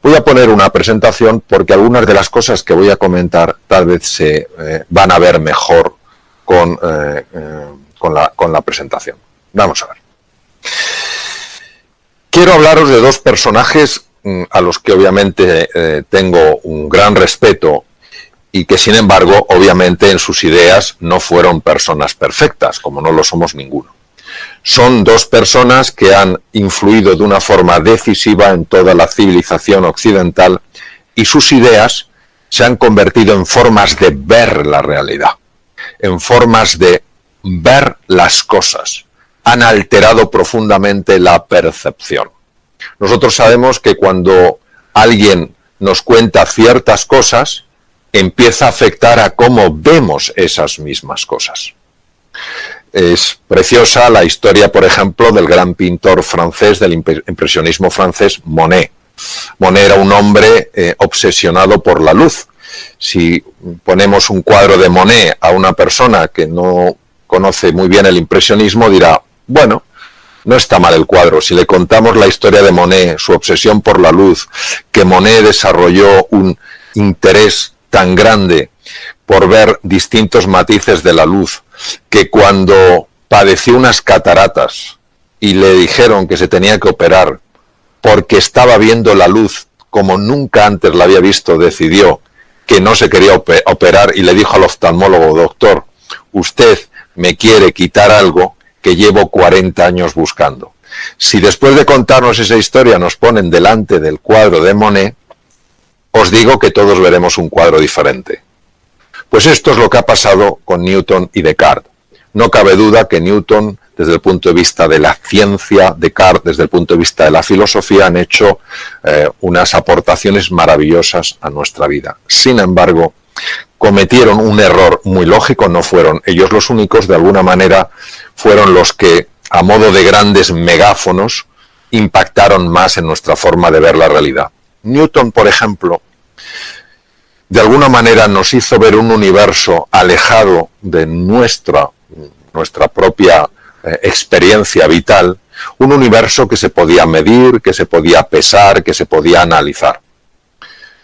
Voy a poner una presentación porque algunas de las cosas que voy a comentar tal vez se van a ver mejor con la presentación. Vamos a ver. Quiero hablaros de dos personajes a los que obviamente tengo un gran respeto y que sin embargo obviamente en sus ideas no fueron personas perfectas, como no lo somos ninguno. Son dos personas que han influido de una forma decisiva en toda la civilización occidental y sus ideas se han convertido en formas de ver la realidad, en formas de ver las cosas. Han alterado profundamente la percepción. Nosotros sabemos que cuando alguien nos cuenta ciertas cosas, empieza a afectar a cómo vemos esas mismas cosas. Es preciosa la historia, por ejemplo, del gran pintor francés, del impresionismo francés, Monet. Monet era un hombre obsesionado por la luz. Si ponemos un cuadro de Monet a una persona que no conoce muy bien el impresionismo, dirá, bueno, no está mal el cuadro. Si le contamos la historia de Monet, su obsesión por la luz, que Monet desarrolló un interés tan grande por ver distintos matices de la luz, que cuando padeció unas cataratas y le dijeron que se tenía que operar porque estaba viendo la luz como nunca antes la había visto, decidió que no se quería operar y le dijo al oftalmólogo, doctor, usted me quiere quitar algo que llevo 40 años buscando. Si después de contarnos esa historia nos ponen delante del cuadro de Monet, os digo que todos veremos un cuadro diferente. Pues esto es lo que ha pasado con Newton y Descartes. No cabe duda que Newton, desde el punto de vista de la ciencia, Descartes, desde el punto de vista de la filosofía, han hecho unas aportaciones maravillosas a nuestra vida. Sin embargo, cometieron un error muy lógico, no fueron ellos los únicos, de alguna manera fueron los que, a modo de grandes megáfonos, impactaron más en nuestra forma de ver la realidad. Newton, por ejemplo, de alguna manera nos hizo ver un universo alejado de nuestra propia experiencia vital, un universo que se podía medir, que se podía pesar, que se podía analizar.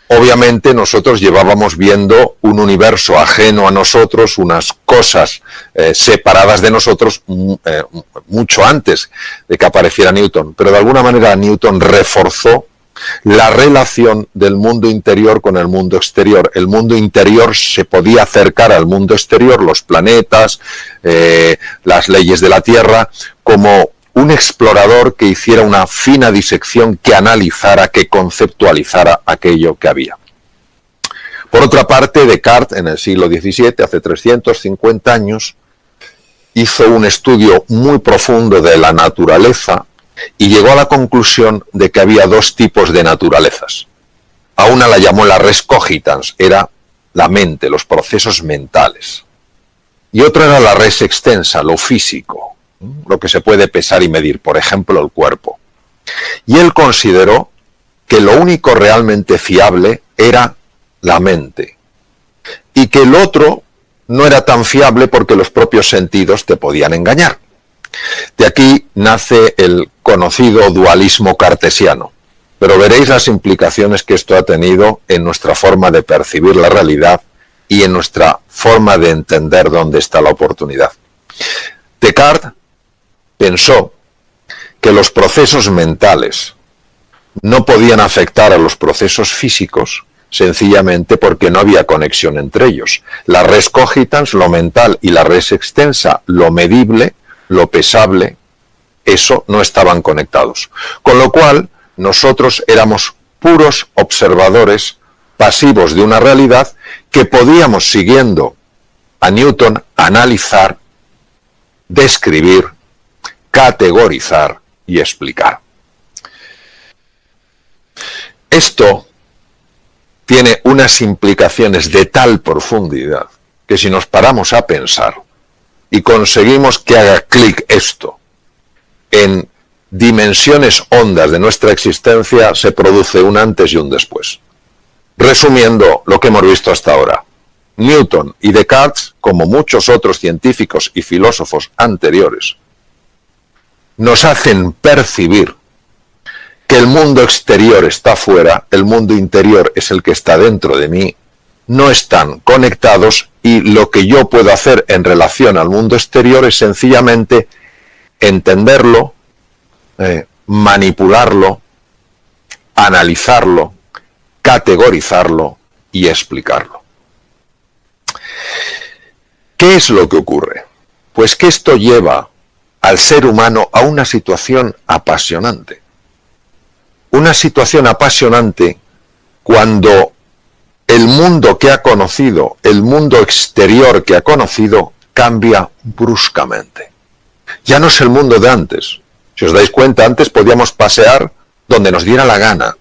Obviamente nosotros llevábamos viendo un universo ajeno a nosotros, unas cosas separadas de nosotros mucho antes de que apareciera Newton, pero de alguna manera Newton reforzó la relación del mundo interior con el mundo exterior. El mundo interior se podía acercar al mundo exterior, los planetas, las leyes de la Tierra, como un explorador que hiciera una fina disección, que analizara, que conceptualizara aquello que había. Por otra parte, Descartes, en el siglo XVII, hace 350 años, hizo un estudio muy profundo de la naturaleza y llegó a la conclusión de que había dos tipos de naturalezas. A una la llamó la res cogitans, era la mente, los procesos mentales. Y otra era la res extensa, lo físico, lo que se puede pesar y medir, por ejemplo, el cuerpo. Y él consideró que lo único realmente fiable era la mente. Y que el otro no era tan fiable porque los propios sentidos te podían engañar. De aquí nace el conocido dualismo cartesiano, pero veréis las implicaciones que esto ha tenido en nuestra forma de percibir la realidad y en nuestra forma de entender dónde está la oportunidad. Descartes pensó que los procesos mentales no podían afectar a los procesos físicos sencillamente porque no había conexión entre ellos. La res cogitans, lo mental, y la res extensa, lo medible, lo pesable, eso no estaban conectados. Con lo cual, nosotros éramos puros observadores pasivos de una realidad que podíamos, siguiendo a Newton, analizar, describir, categorizar y explicar. Esto tiene unas implicaciones de tal profundidad que si nos paramos a pensar y conseguimos que haga clic esto en dimensiones hondas de nuestra existencia, se produce un antes y un después. Resumiendo lo que hemos visto hasta ahora, Newton y Descartes, como muchos otros científicos y filósofos anteriores, nos hacen percibir que el mundo exterior está fuera, el mundo interior es el que está dentro de mí, no están conectados y lo que yo puedo hacer en relación al mundo exterior es sencillamente entenderlo, manipularlo, analizarlo, categorizarlo y explicarlo. ¿Qué es lo que ocurre? Pues que esto lleva al ser humano a una situación apasionante. Una situación apasionante cuando el mundo que ha conocido, el mundo exterior que ha conocido, cambia bruscamente. Ya no es el mundo de antes. Si os dais cuenta, antes podíamos pasear donde nos diera la gana.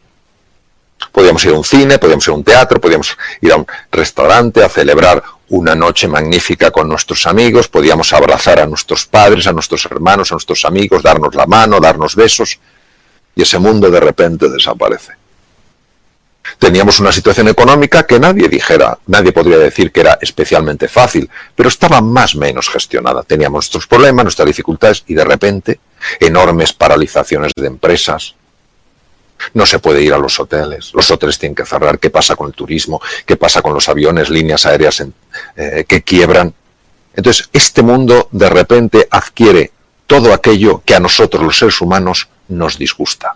Podíamos ir a un cine, podíamos ir a un teatro, podíamos ir a un restaurante a celebrar una noche magnífica con nuestros amigos, podíamos abrazar a nuestros padres, a nuestros hermanos, a nuestros amigos, darnos la mano, darnos besos, y ese mundo de repente desaparece. Teníamos una situación económica que nadie podría decir que era especialmente fácil, pero estaba más o menos gestionada. Teníamos nuestros problemas, nuestras dificultades, y de repente enormes paralizaciones de empresas. No se puede ir a los hoteles tienen que cerrar. ¿Qué pasa con el turismo? ¿Qué pasa con los aviones, líneas aéreas que quiebran? Entonces, este mundo de repente adquiere todo aquello que a nosotros los seres humanos nos disgusta.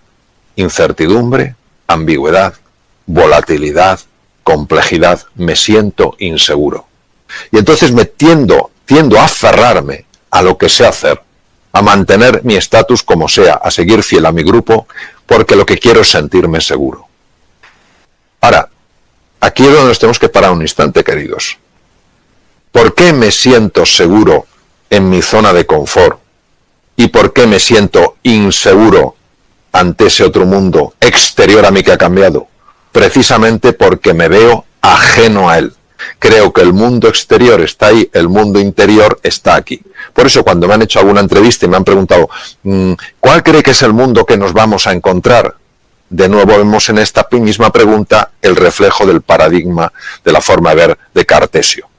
Incertidumbre, ambigüedad, volatilidad, complejidad, me siento inseguro. Y entonces tiendo a aferrarme a lo que sé hacer, a mantener mi estatus como sea, a seguir fiel a mi grupo, porque lo que quiero es sentirme seguro. Ahora, aquí es donde nos tenemos que parar un instante, queridos. ¿Por qué me siento seguro en mi zona de confort? ¿Y por qué me siento inseguro ante ese otro mundo exterior a mí que ha cambiado? Precisamente porque me veo ajeno a él. Creo que el mundo exterior está ahí, el mundo interior está aquí. Por eso cuando me han hecho alguna entrevista y me han preguntado ¿cuál cree que es el mundo que nos vamos a encontrar? De nuevo vemos en esta misma pregunta el reflejo del paradigma de la forma de ver de Cartesio.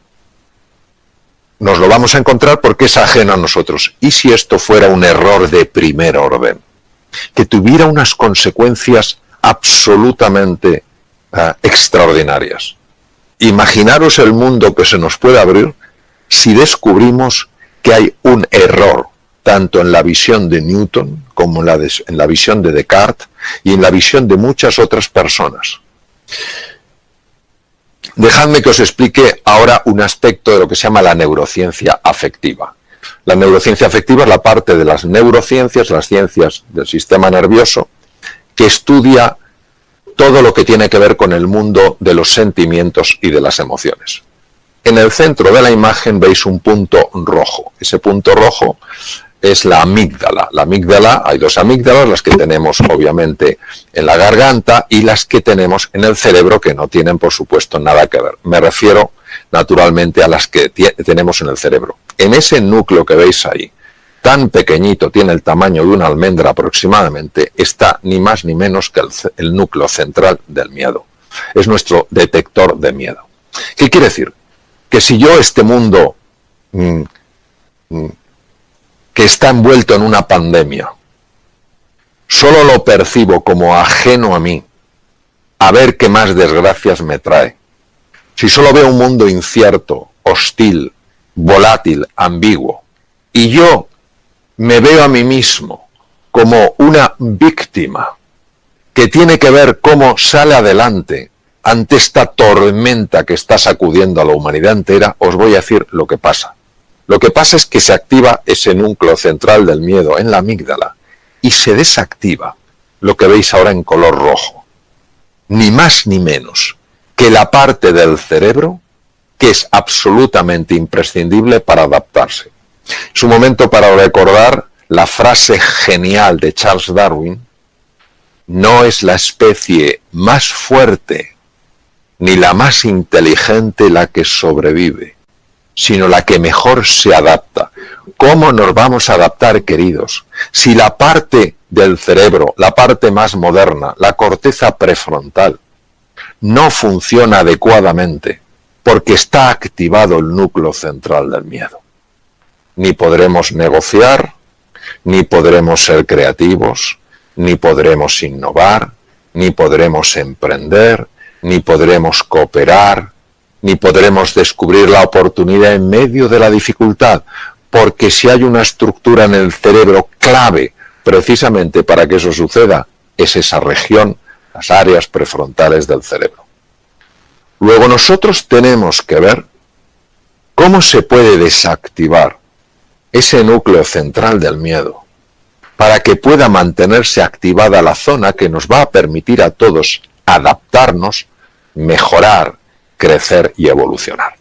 Nos lo vamos a encontrar porque es ajeno a nosotros. ¿Y si esto fuera un error de primer orden? Que tuviera unas consecuencias absolutamente extraordinarias. Imaginaros el mundo que se nos puede abrir si descubrimos que hay un error, tanto en la visión de Newton como en la visión de Descartes y en la visión de muchas otras personas. Dejadme que os explique ahora un aspecto de lo que se llama la neurociencia afectiva. La neurociencia afectiva es la parte de las neurociencias, las ciencias del sistema nervioso, que estudia todo lo que tiene que ver con el mundo de los sentimientos y de las emociones. En el centro de la imagen veis un punto rojo. Ese punto rojo es la amígdala. La amígdala, hay dos amígdalas, las que tenemos obviamente en la garganta y las que tenemos en el cerebro, que no tienen por supuesto nada que ver. Me refiero naturalmente a las que tenemos en el cerebro. En ese núcleo que veis ahí, tan pequeñito, tiene el tamaño de una almendra aproximadamente, está ni más ni menos que el núcleo central del miedo. Es nuestro detector de miedo. ¿Qué quiere decir? Que si yo este mundo que está envuelto en una pandemia, solo lo percibo como ajeno a mí, a ver qué más desgracias me trae. Si solo veo un mundo incierto, hostil, volátil, ambiguo, y yo me veo a mí mismo como una víctima que tiene que ver cómo sale adelante ante esta tormenta que está sacudiendo a la humanidad entera, os voy a decir lo que pasa. Lo que pasa es que se activa ese núcleo central del miedo en la amígdala y se desactiva lo que veis ahora en color rojo. Ni más ni menos que la parte del cerebro que es absolutamente imprescindible para adaptarse. Es un momento para recordar la frase genial de Charles Darwin: no es la especie más fuerte ni la más inteligente la que sobrevive, sino la que mejor se adapta. ¿Cómo nos vamos a adaptar, queridos? Si la parte del cerebro, la parte más moderna, la corteza prefrontal, no funciona adecuadamente porque está activado el núcleo central del miedo. Ni podremos negociar, ni podremos ser creativos, ni podremos innovar, ni podremos emprender, ni podremos cooperar, ni podremos descubrir la oportunidad en medio de la dificultad, porque si hay una estructura en el cerebro clave precisamente para que eso suceda, es esa región, las áreas prefrontales del cerebro. Luego nosotros tenemos que ver cómo se puede desactivar ese núcleo central del miedo para que pueda mantenerse activada la zona que nos va a permitir a todos adaptarnos, mejorar, crecer y evolucionar.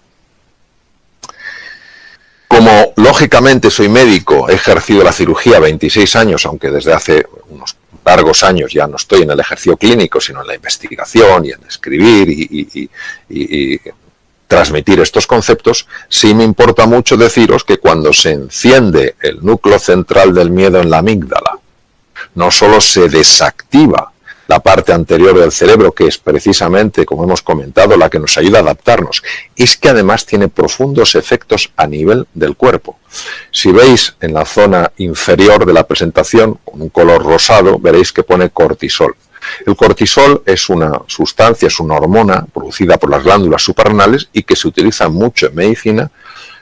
Como lógicamente soy médico, he ejercido la cirugía 26 años, aunque desde hace unos largos años ya no estoy en el ejercicio clínico, sino en la investigación y en escribir y transmitir estos conceptos, sí me importa mucho deciros que cuando se enciende el núcleo central del miedo en la amígdala, no solo se desactiva la parte anterior del cerebro, que es precisamente, como hemos comentado, la que nos ayuda a adaptarnos, es que además tiene profundos efectos a nivel del cuerpo. Si veis en la zona inferior de la presentación, con un color rosado, veréis que pone cortisol. El cortisol es una sustancia, es una hormona producida por las glándulas suprarrenales y que se utiliza mucho en medicina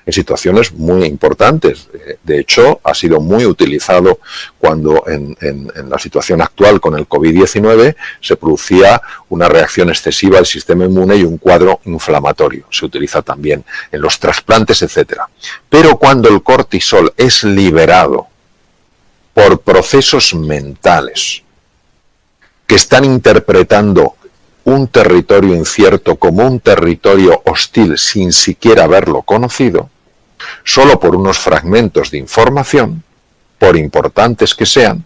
en situaciones muy importantes. De hecho, ha sido muy utilizado cuando en la situación actual con el COVID-19 se producía una reacción excesiva del sistema inmune y un cuadro inflamatorio. Se utiliza también en los trasplantes, etc. Pero cuando el cortisol es liberado por procesos mentales que están interpretando un territorio incierto como un territorio hostil sin siquiera haberlo conocido, solo por unos fragmentos de información, por importantes que sean,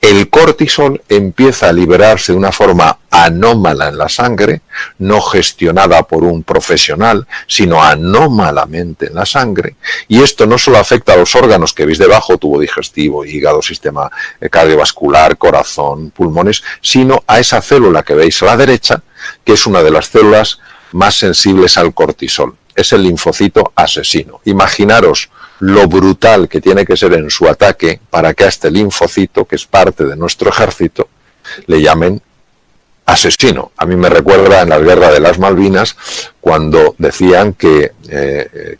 el cortisol empieza a liberarse de una forma anómala en la sangre, no gestionada por un profesional, sino anómalamente en la sangre, y esto no solo afecta a los órganos que veis debajo, tubo digestivo, hígado, sistema cardiovascular, corazón, pulmones, sino a esa célula que veis a la derecha, que es una de las células más sensibles al cortisol. Es el linfocito asesino. Imaginaros lo brutal que tiene que ser en su ataque para que a este linfocito, que es parte de nuestro ejército, le llamen asesino. A mí me recuerda en la guerra de las Malvinas, cuando decían que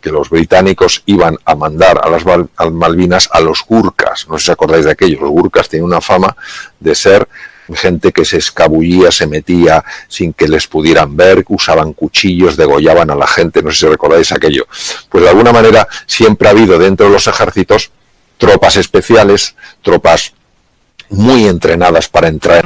los británicos iban a mandar a las Malvinas a los gurkas. No sé si os acordáis de aquello. Los gurkas tienen una fama de ser gente que se escabullía, se metía sin que les pudieran ver, usaban cuchillos, degollaban a la gente, no sé si recordáis aquello. Pues de alguna manera siempre ha habido dentro de los ejércitos tropas especiales, tropas muy entrenadas para entrar.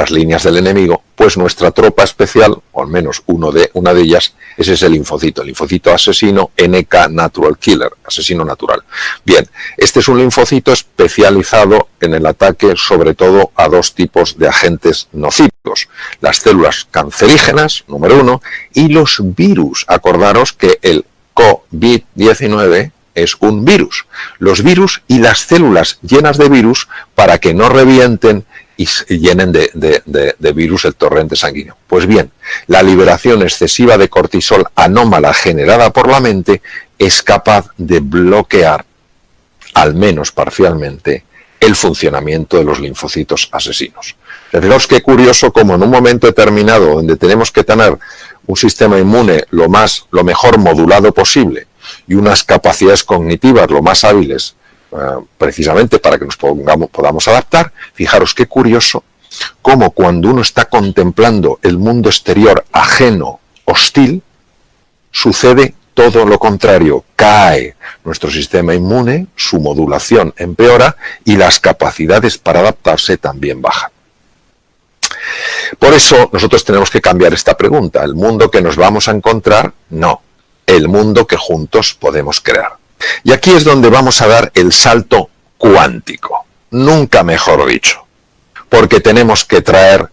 las líneas del enemigo, pues nuestra tropa especial, o al menos una de ellas, es ese linfocito asesino NK Natural Killer, asesino natural. Bien, este es un linfocito especializado en el ataque sobre todo a dos tipos de agentes nocivos, las células cancerígenas, número uno, y los virus. Acordaros que el COVID-19 es un virus. Los virus y las células llenas de virus para que no revienten y llenen de virus el torrente sanguíneo. Pues bien, la liberación excesiva de cortisol anómala generada por la mente es capaz de bloquear, al menos parcialmente, el funcionamiento de los linfocitos asesinos. Fijaos qué curioso como en un momento determinado donde tenemos que tener un sistema inmune lo mejor modulado posible y unas capacidades cognitivas lo más hábiles, precisamente para que nos podamos adaptar, fijaros qué curioso cómo cuando uno está contemplando el mundo exterior ajeno, hostil, sucede todo lo contrario, cae nuestro sistema inmune, su modulación empeora y las capacidades para adaptarse también bajan. Por eso nosotros tenemos que cambiar esta pregunta. ¿El mundo que nos vamos a encontrar? No. El mundo que juntos podemos crear. Y aquí es donde vamos a dar el salto cuántico. Nunca mejor dicho. Porque tenemos que traer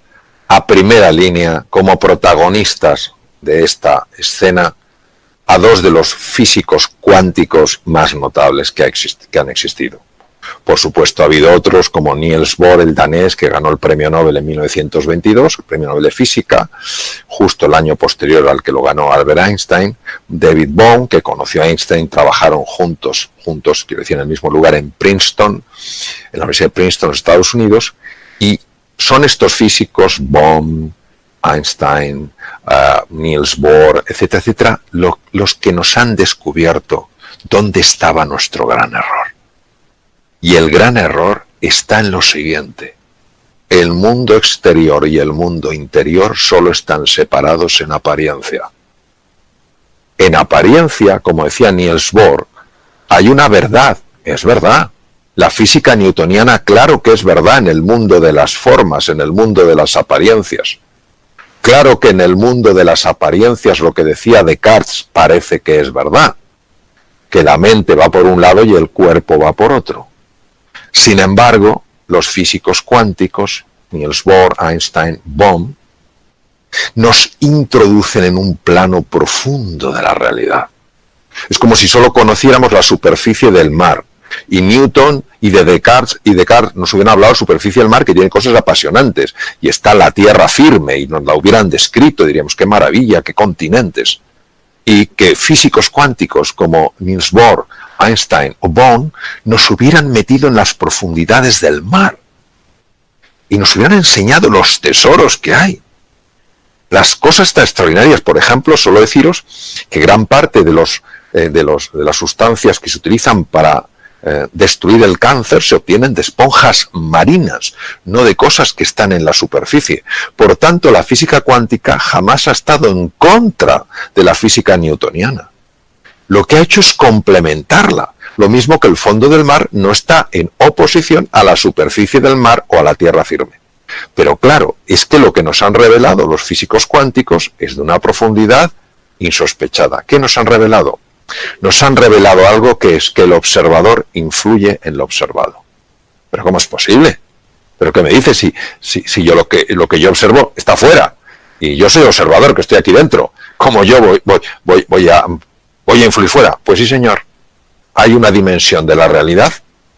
a primera línea como protagonistas de esta escena a dos de los físicos cuánticos más notables que han existido. Por supuesto, ha habido otros como Niels Bohr, el danés, que ganó el premio Nobel en 1922, el premio Nobel de Física, justo el año posterior al que lo ganó Albert Einstein. David Bohm, que conoció a Einstein, trabajaron juntos, quiero decir, en el mismo lugar en Princeton, en la Universidad de Princeton, en Estados Unidos, y son estos físicos, Bohm, Einstein, Niels Bohr, etcétera, etcétera, los que nos han descubierto dónde estaba nuestro gran error. Y el gran error está en lo siguiente. El mundo exterior y el mundo interior solo están separados en apariencia. En apariencia, como decía Niels Bohr, hay una verdad, es verdad. La física newtoniana, claro que es verdad en el mundo de las formas, en el mundo de las apariencias. Claro que en el mundo de las apariencias lo que decía Descartes parece que es verdad, que la mente va por un lado y el cuerpo va por otro. Sin embargo, los físicos cuánticos, Niels Bohr, Einstein, Bohm, nos introducen en un plano profundo de la realidad. Es como si solo conociéramos la superficie del mar. Y Newton y Descartes nos hubieran hablado de la superficie del mar, que tiene cosas apasionantes. Y está la tierra firme, y nos la hubieran descrito, diríamos, qué maravilla, qué continentes. Y que físicos cuánticos como Niels Bohr, Einstein o Bohm nos hubieran metido en las profundidades del mar y nos hubieran enseñado los tesoros que hay. Las cosas tan extraordinarias, por ejemplo, solo deciros que gran parte de las sustancias que se utilizan para destruir el cáncer se obtienen de esponjas marinas, no de cosas que están en la superficie. Por tanto, la física cuántica jamás ha estado en contra de la física newtoniana. Lo que ha hecho es complementarla, lo mismo que el fondo del mar no está en oposición a la superficie del mar o a la tierra firme. Pero claro, es que lo que nos han revelado los físicos cuánticos es de una profundidad insospechada. ¿Qué nos han revelado? Nos han revelado algo que es que el observador influye en lo observado. ¿Pero cómo es posible? ¿Pero qué me dices si yo lo que yo observo está fuera? Y yo soy observador, que estoy aquí dentro. ¿Cómo yo voy a influir fuera? Pues sí, señor. Hay una dimensión de la realidad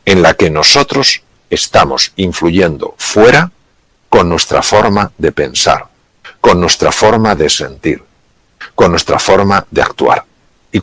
en la que nosotros estamos influyendo fuera con nuestra forma de pensar, con nuestra forma de sentir, con nuestra forma de actuar. Y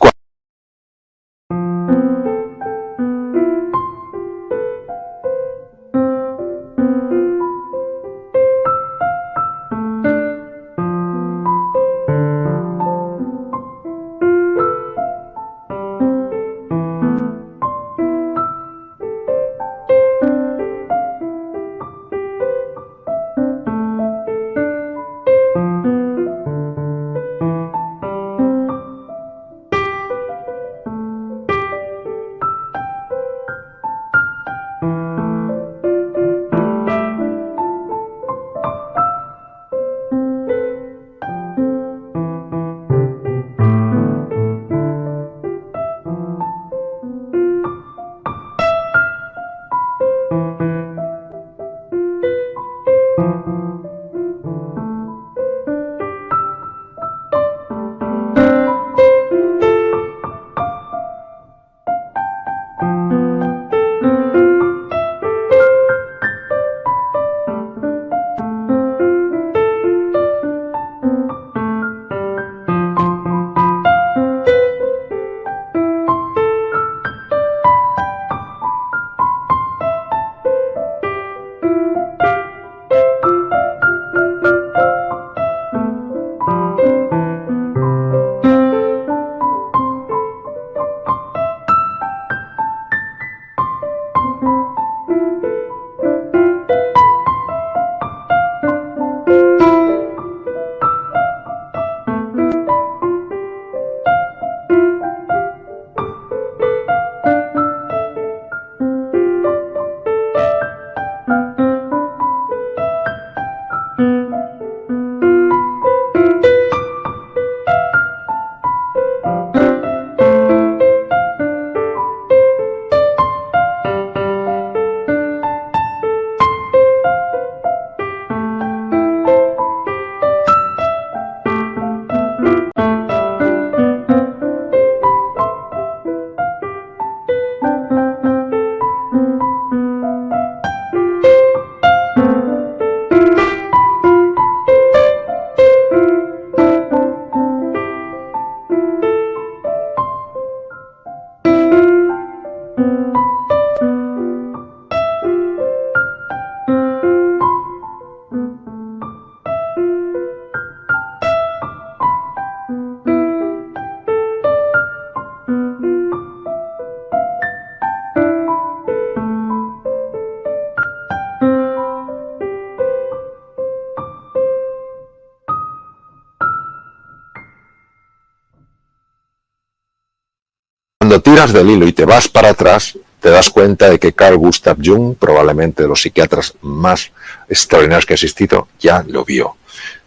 cuando tiras del hilo y te vas para atrás, te das cuenta de que Carl Gustav Jung, probablemente de los psiquiatras más extraordinarios que ha existido, ya lo vio.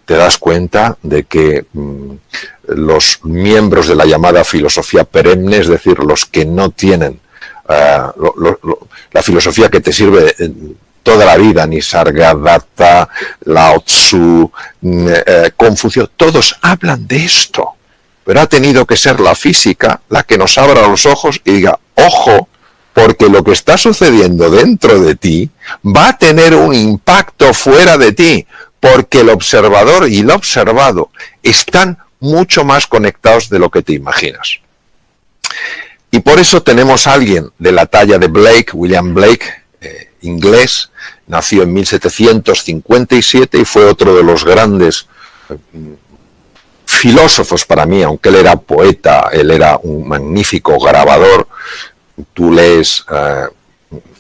Te das cuenta de que los miembros de la llamada filosofía perenne, es decir, los que no tienen la filosofía que te sirve toda la vida, Nisargadatta, Lao Tzu, Confucio, todos hablan de esto. Pero ha tenido que ser la física la que nos abra los ojos y diga, ojo, porque lo que está sucediendo dentro de ti va a tener un impacto fuera de ti, porque el observador y el observado están mucho más conectados de lo que te imaginas. Y por eso tenemos a alguien de la talla de Blake, William Blake, inglés, nació en 1757 y fue otro de los grandes filósofos para mí, aunque él era poeta, él era un magnífico grabador. Tú lees,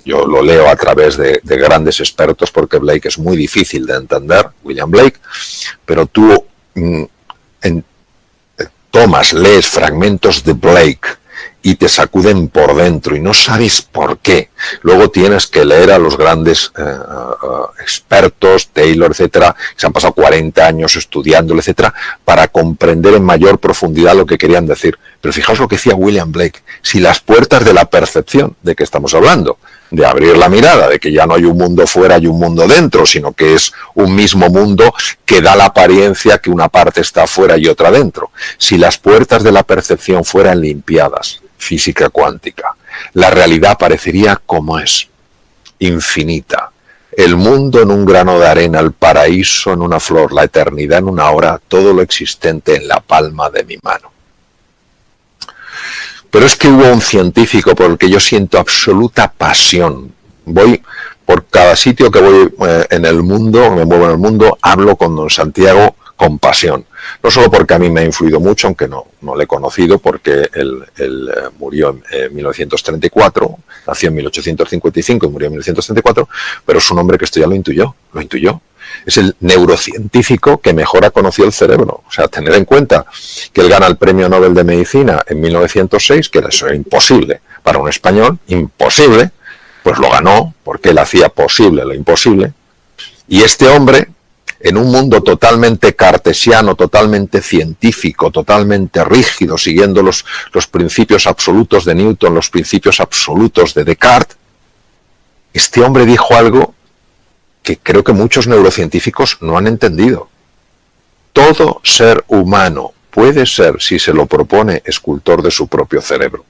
yo lo leo a través de grandes expertos porque Blake es muy difícil de entender, William Blake, pero tú lees fragmentos de Blake y te sacuden por dentro y no sabes por qué. Luego tienes que leer a los grandes expertos, Taylor, etcétera, que se han pasado 40 años estudiándolo, etcétera, para comprender en mayor profundidad lo que querían decir. Pero fijaos lo que decía William Blake, si las puertas de la percepción, ¿de qué estamos hablando? De abrir la mirada, de que ya no hay un mundo fuera y un mundo dentro, sino que es un mismo mundo que da la apariencia que una parte está fuera y otra dentro. Si las puertas de la percepción fueran limpiadas, física cuántica, la realidad parecería como es, infinita. El mundo en un grano de arena, el paraíso en una flor, la eternidad en una hora, todo lo existente en la palma de mi mano. Pero es que hubo un científico por el que yo siento absoluta pasión. Voy por cada sitio que voy en el mundo, me muevo en el mundo, hablo con don Santiago con pasión. No solo porque a mí me ha influido mucho, aunque no le he conocido, porque él murió en 1934, nació en 1855 y murió en 1934, pero es un hombre que esto ya lo intuyó. Es el neurocientífico que mejor ha conocido el cerebro. O sea, tener en cuenta que él gana el Premio Nobel de Medicina en 1906, que eso era imposible para un español, imposible, pues lo ganó porque él hacía posible lo imposible. Y este hombre, en un mundo totalmente cartesiano, totalmente científico, totalmente rígido, siguiendo los principios absolutos de Newton, los principios absolutos de Descartes, este hombre dijo algo que creo que muchos neurocientíficos no han entendido. Todo ser humano puede ser, si se lo propone, escultor de su propio cerebro.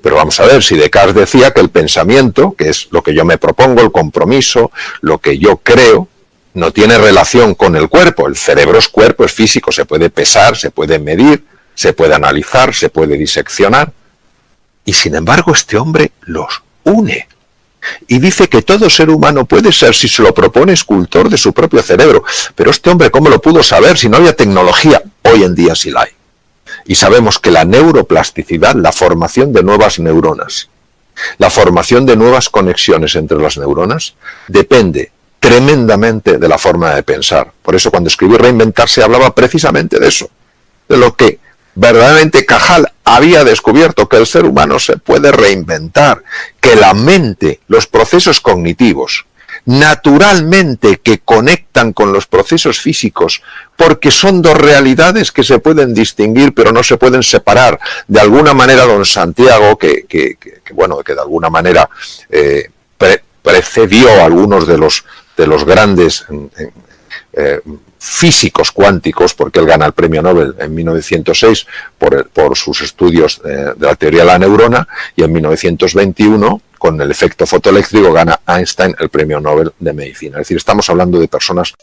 Pero vamos a ver, si Descartes decía que el pensamiento, que es lo que yo me propongo, el compromiso, lo que yo creo, no tiene relación con el cuerpo. El cerebro es cuerpo, es físico, se puede pesar, se puede medir, se puede analizar, se puede diseccionar. Y sin embargo este hombre los une. Y dice que todo ser humano puede ser, si se lo propone, escultor de su propio cerebro. Pero este hombre, ¿cómo lo pudo saber si no había tecnología? Hoy en día sí la hay. Y sabemos que la neuroplasticidad, la formación de nuevas neuronas, la formación de nuevas conexiones entre las neuronas, depende tremendamente de la forma de pensar. Por eso cuando escribí Reinventarse hablaba precisamente de eso, de lo que verdaderamente Cajal había descubierto, que el ser humano se puede reinventar, que la mente, los procesos cognitivos, naturalmente que conectan con los procesos físicos, porque son dos realidades que se pueden distinguir, pero no se pueden separar. De alguna manera, don Santiago, que de alguna manera precedió a algunos de los grandes físicos cuánticos, porque él gana el premio Nobel en 1906 por sus estudios de la teoría de la neurona, y en 1921, con el efecto fotoeléctrico, gana Einstein el premio Nobel de Medicina. Es decir, estamos hablando de personas...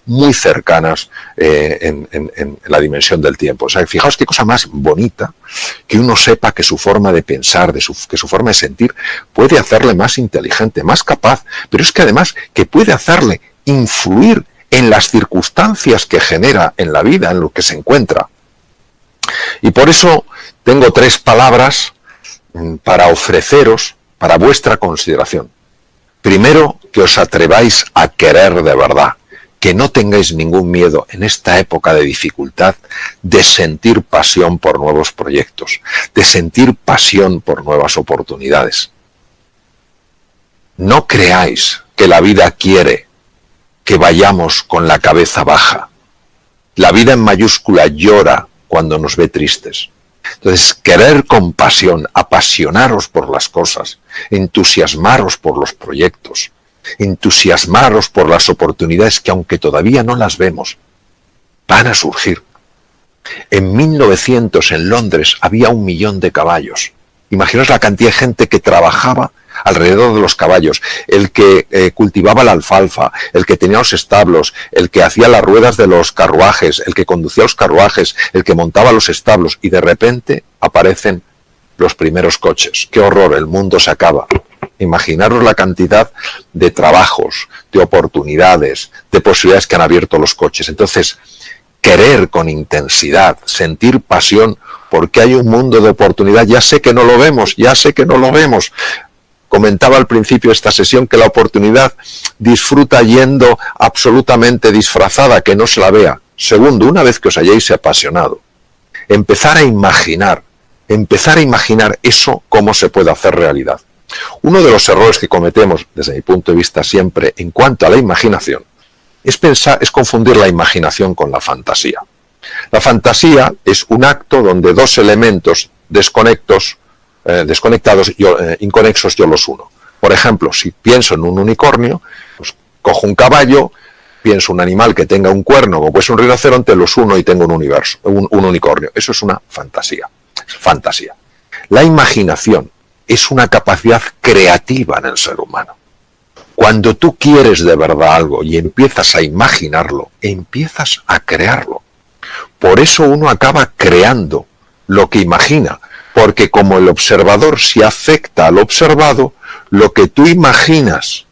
muy cercanas en la dimensión del tiempo. O sea, fijaos qué cosa más bonita que uno sepa que su forma de pensar, que su forma de sentir puede hacerle más inteligente, más capaz, pero es que además que puede hacerle influir en las circunstancias que genera en la vida, en lo que se encuentra. Y por eso tengo 3 palabras para ofreceros para vuestra consideración. Primero, que os atreváis a querer de verdad, que no tengáis ningún miedo en esta época de dificultad de sentir pasión por nuevos proyectos, de sentir pasión por nuevas oportunidades. No creáis que la vida quiere que vayamos con la cabeza baja. La vida en mayúscula llora cuando nos ve tristes. Entonces, querer con pasión, apasionaros por las cosas, entusiasmaros por los proyectos, entusiasmaros por las oportunidades que, aunque todavía no las vemos, van a surgir. En 1900 en Londres había 1 millón de caballos. Imaginaos la cantidad de gente que trabajaba alrededor de los caballos, el que cultivaba la alfalfa, el que tenía los establos, el que hacía las ruedas de los carruajes, el que conducía los carruajes, el que montaba los establos, y de repente aparecen los primeros coches. ¡Qué horror! El mundo se acaba. Imaginaros la cantidad de trabajos, de oportunidades, de posibilidades que han abierto los coches. Entonces, querer con intensidad, sentir pasión, porque hay un mundo de oportunidad. Ya sé que no lo vemos, ya sé que no lo vemos. Comentaba al principio de esta sesión que la oportunidad disfruta yendo absolutamente disfrazada, que no se la vea. Segundo, una vez que os hayáis apasionado, empezar a imaginar eso cómo se puede hacer realidad. Uno de los errores que cometemos, desde mi punto de vista siempre, en cuanto a la imaginación, es confundir la imaginación con la fantasía. La fantasía es un acto donde 2 elementos desconectados, inconexos, yo los uno. Por ejemplo, si pienso en un unicornio, pues cojo un caballo, pienso un animal que tenga un cuerno, como pues un rinoceronte, los uno y tengo un unicornio. Eso es una fantasía. Es fantasía. La imaginación es una capacidad creativa en el ser humano. Cuando tú quieres de verdad algo y empiezas a imaginarlo, empiezas a crearlo. Por eso uno acaba creando lo que imagina, porque como el observador se afecta al observado, lo que tú imaginas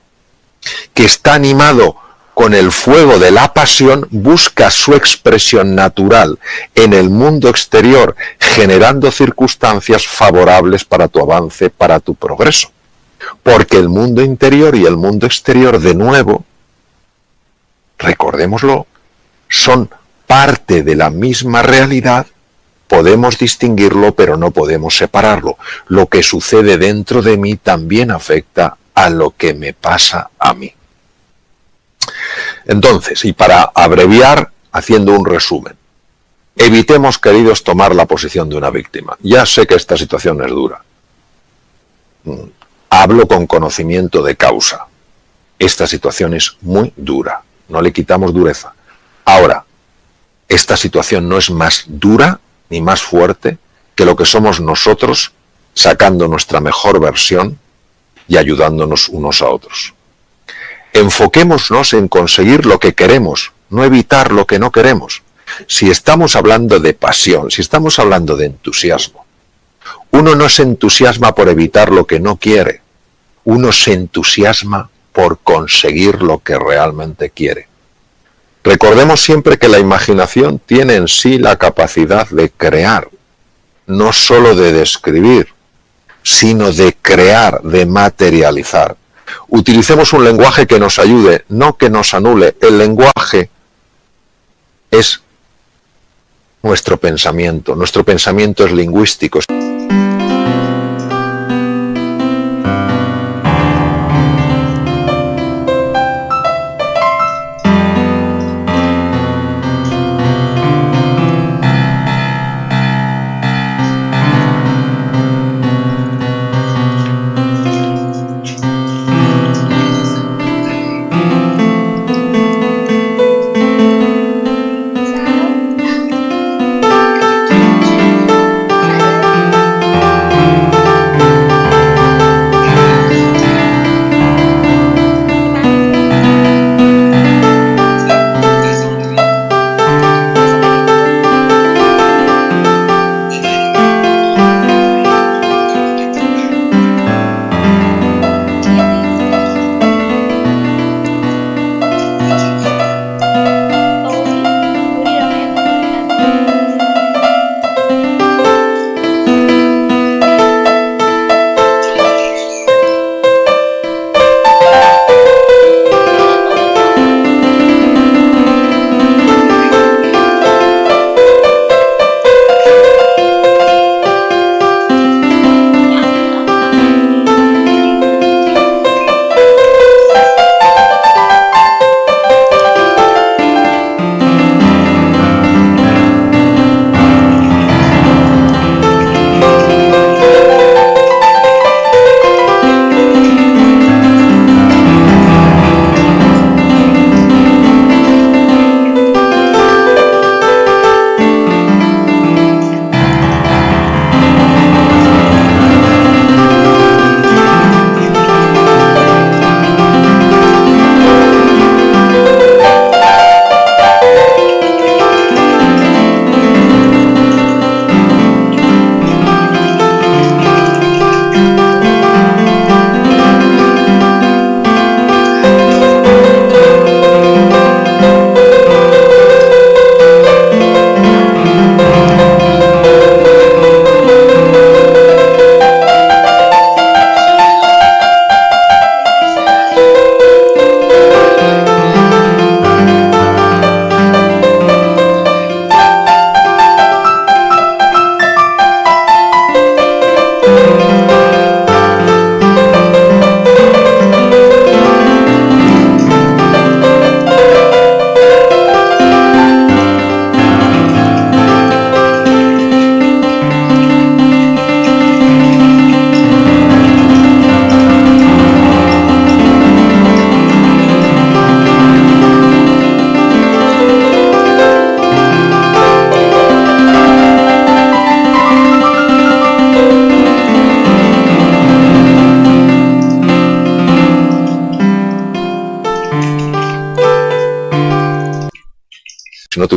que está animado con el fuego de la pasión busca su expresión natural en el mundo exterior, generando circunstancias favorables para tu avance, para tu progreso. Porque el mundo interior y el mundo exterior, de nuevo, recordémoslo, son parte de la misma realidad. Podemos distinguirlo, pero no podemos separarlo. Lo que sucede dentro de mí también afecta a lo que me pasa a mí. Entonces, y para abreviar, haciendo un resumen, evitemos, queridos, tomar la posición de una víctima. Ya sé que esta situación es dura. Hablo con conocimiento de causa. Esta situación es muy dura. No le quitamos dureza. Ahora, esta situación no es más dura ni más fuerte que lo que somos nosotros, sacando nuestra mejor versión y ayudándonos unos a otros. Enfoquémonos en conseguir lo que queremos, no evitar lo que no queremos. Si estamos hablando de pasión, si estamos hablando de entusiasmo, uno no se entusiasma por evitar lo que no quiere, uno se entusiasma por conseguir lo que realmente quiere. Recordemos siempre que la imaginación tiene en sí la capacidad de crear, no solo de describir, sino de crear, de materializar. Utilicemos un lenguaje que nos ayude, no que nos anule. El lenguaje es nuestro pensamiento es lingüístico.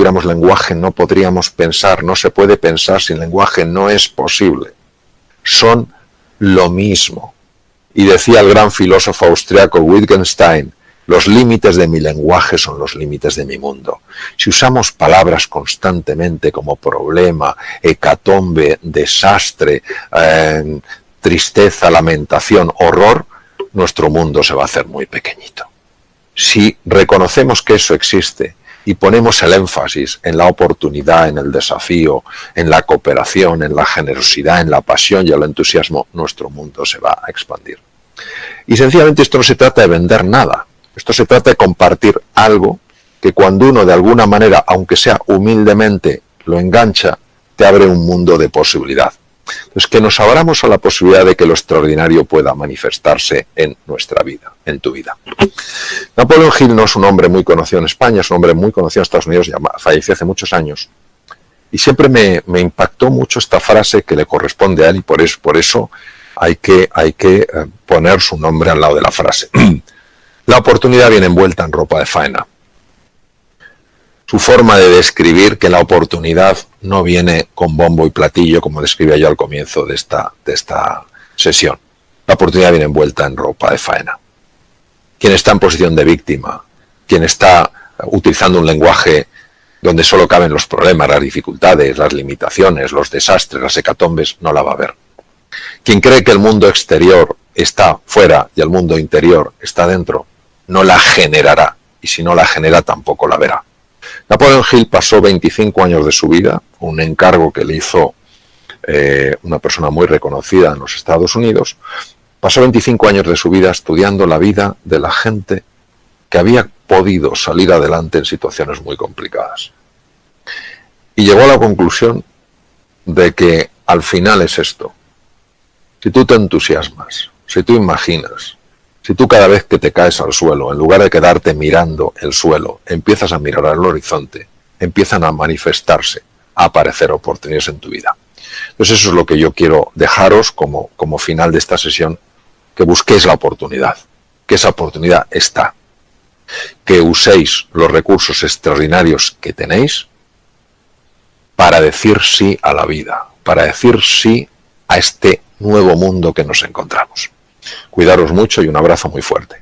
tuviéramos lenguaje no podríamos pensar, no se puede pensar sin lenguaje, no es posible. Son lo mismo. Y decía el gran filósofo austriaco Wittgenstein, los límites de mi lenguaje son los límites de mi mundo. Si usamos palabras constantemente como problema, hecatombe, desastre, tristeza, lamentación, horror, nuestro mundo se va a hacer muy pequeñito. Si reconocemos que eso existe y ponemos el énfasis en la oportunidad, en el desafío, en la cooperación, en la generosidad, en la pasión y el entusiasmo, nuestro mundo se va a expandir. Y sencillamente esto no se trata de vender nada. Esto se trata de compartir algo que cuando uno de alguna manera, aunque sea humildemente, lo engancha, te abre un mundo de posibilidad. Entonces, que nos abramos a la posibilidad de que lo extraordinario pueda manifestarse en nuestra vida, en tu vida. Napoleon Hill no es un hombre muy conocido en España, es un hombre muy conocido en Estados Unidos, ya falleció hace muchos años. Y siempre me impactó mucho esta frase que le corresponde a él y por eso hay que poner su nombre al lado de la frase. La oportunidad viene envuelta en ropa de faena. Su forma de describir que la oportunidad no viene con bombo y platillo, como describía yo al comienzo de esta sesión. La oportunidad viene envuelta en ropa de faena. Quien está en posición de víctima, quien está utilizando un lenguaje donde solo caben los problemas, las dificultades, las limitaciones, los desastres, las hecatombes, no la va a ver. Quien cree que el mundo exterior está fuera y el mundo interior está dentro, no la generará, y si no la genera tampoco la verá. Napoleon Hill pasó 25 años de su vida, un encargo que le hizo una persona muy reconocida en los Estados Unidos, pasó 25 años de su vida estudiando la vida de la gente que había podido salir adelante en situaciones muy complicadas. Y llegó a la conclusión de que al final es esto. Si tú te entusiasmas, si tú imaginas, si tú cada vez que te caes al suelo, en lugar de quedarte mirando el suelo, empiezas a mirar al horizonte, empiezan a manifestarse, a aparecer oportunidades en tu vida. Entonces eso es lo que yo quiero dejaros como final de esta sesión, que busquéis la oportunidad, que esa oportunidad está, que uséis los recursos extraordinarios que tenéis para decir sí a la vida, para decir sí a este nuevo mundo que nos encontramos. Cuidaros mucho y un abrazo muy fuerte.